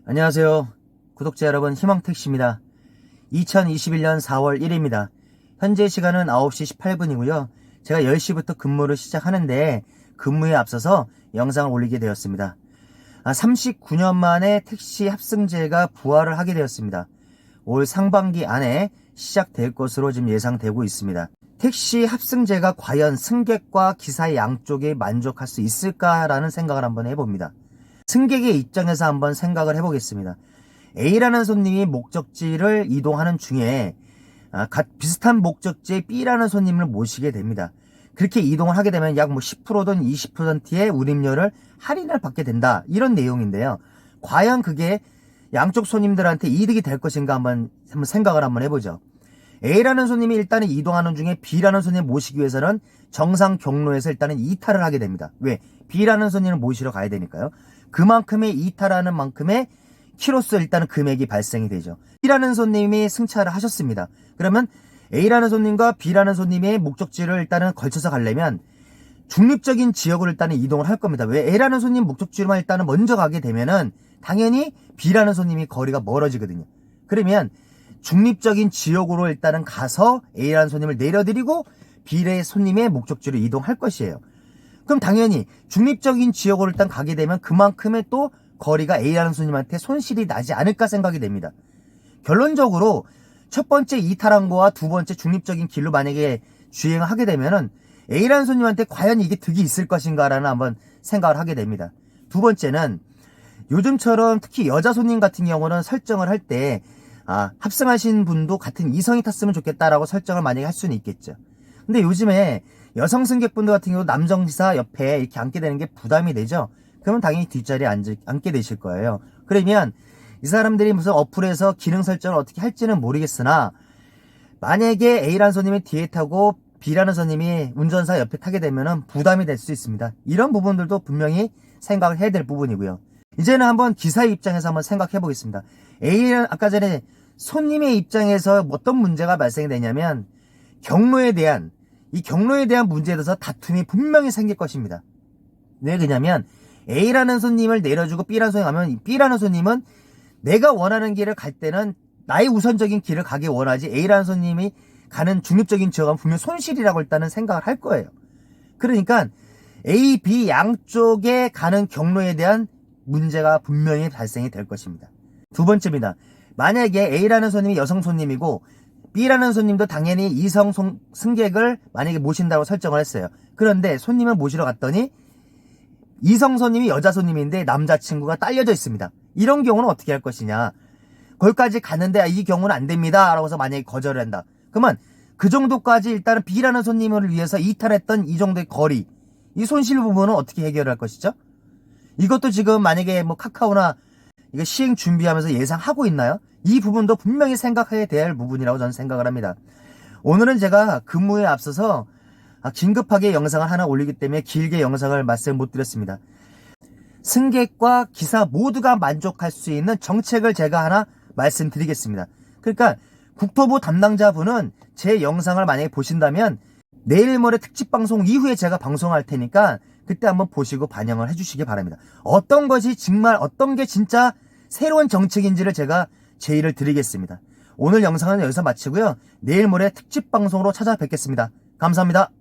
안녕하세요. 구독자 여러분, 희망택시입니다. 2021년 4월 1일입니다. 현재 시간은 9시 18분이고요. 제가 10시부터 근무를 시작하는데 근무에 앞서서 영상을 올리게 되었습니다. 39년 만에 택시 합승제가 부활을 하게 되었습니다. 올 상반기 안에 시작될 것으로 지금 예상되고 있습니다. 택시 합승제가 과연 승객과 기사의 양쪽에 만족할 수 있을까라는 생각을 한번 해봅니다. 승객의 입장에서 한번 생각을 해보겠습니다. A라는 손님이 목적지를 이동하는 중에 비슷한 목적지에 B라는 손님을 모시게 됩니다. 그렇게 이동을 하게 되면 약 10%든 20%의 운임료를 할인을 받게 된다, 이런 내용인데요. 과연 그게 양쪽 손님들한테 이득이 될 것인가 한번 생각을 한번 해보죠. A라는 손님이 일단은 이동하는 중에 B라는 손님을 모시기 위해서는 정상 경로에서 일단은 이탈을 하게 됩니다. 왜? B라는 손님을 모시러 가야 되니까요. 그만큼의 이탈하는 만큼의 키로수 일단은 금액이 발생이 되죠. B라는 손님이 승차를 하셨습니다. 그러면 A라는 손님과 B라는 손님의 목적지를 일단은 걸쳐서 가려면 중립적인 지역으로 일단은 이동을 할 겁니다. 왜? A라는 손님 목적지로만 일단은 먼저 가게 되면은 당연히 B라는 손님이 거리가 멀어지거든요. 그러면 중립적인 지역으로 일단은 가서 A라는 손님을 내려드리고 B의 손님의 목적지로 이동할 것이에요. 그럼 당연히 중립적인 지역으로 일단 가게 되면 그만큼의 또 거리가 A라는 손님한테 손실이 나지 않을까 생각이 됩니다. 결론적으로 첫 번째 이탈한 거와 두 번째 중립적인 길로 만약에 주행을 하게 되면은 A라는 손님한테 과연 이게 득이 있을 것인가라는 한번 생각을 하게 됩니다. 두 번째는 요즘처럼 특히 여자 손님 같은 경우는 설정을 할 때 합승하신 분도 같은 이성이 탔으면 좋겠다라고 설정을 만약에 할 수는 있겠죠. 근데 요즘에 여성 승객분들 같은 경우 남정기사 옆에 이렇게 앉게 되는 게 부담이 되죠. 그러면 당연히 뒷자리에 앉게 되실 거예요. 그러면 이 사람들이 무슨 어플에서 기능 설정을 어떻게 할지는 모르겠으나 만약에 A라는 손님이 뒤에 타고 B라는 손님이 운전사 옆에 타게 되면 부담이 될 수 있습니다. 이런 부분들도 분명히 생각을 해야 될 부분이고요. 이제는 한번 기사의 입장에서 한번 생각해 보겠습니다. A는 아까 전에 손님의 입장에서 어떤 문제가 발생이 되냐면 경로에 대한 문제에 대해서 다툼이 분명히 생길 것입니다. 왜 그러냐면 A라는 손님을 내려주고 B라는 손님이 가면 B라는 손님은 내가 원하는 길을 갈 때는 나의 우선적인 길을 가길 원하지 A라는 손님이 가는 중립적인 지역은 분명 손실이라고 일단은 생각을 할 거예요. 그러니까 A, B 양쪽에 가는 경로에 대한 문제가 분명히 발생이 될 것입니다. 두 번째입니다. 만약에 A라는 손님이 여성 손님이고 B라는 손님도 당연히 이성 승객을 만약에 모신다고 설정을 했어요. 그런데 손님을 모시러 갔더니 이성 손님이 여자 손님인데 남자친구가 딸려져 있습니다. 이런 경우는 어떻게 할 것이냐. 거기까지 갔는데 이 경우는 안 됩니다 라고 해서 만약에 거절을 한다. 그러면 그 정도까지 일단은 B라는 손님을 위해서 이탈했던 이 정도의 거리, 이 손실 부분은 어떻게 해결할 것이죠? 이것도 지금 만약에 카카오나 이거 시행 준비하면서 예상하고 있나요? 이 부분도 분명히 생각해야 될 부분이라고 저는 생각을 합니다. 오늘은 제가 근무에 앞서서 긴급하게 영상을 하나 올리기 때문에 길게 영상을 말씀 못 드렸습니다. 승객과 기사 모두가 만족할 수 있는 정책을 제가 하나 말씀드리겠습니다. 그러니까 국토부 담당자분은 제 영상을 만약에 보신다면 내일 모레 특집 방송 이후에 제가 방송할 테니까 그때 한번 보시고 반영을 해주시기 바랍니다. 어떤 게 진짜 새로운 정책인지를 제가 제의를 드리겠습니다. 오늘 영상은 여기서 마치고요. 내일 모레 특집 방송으로 찾아뵙겠습니다. 감사합니다.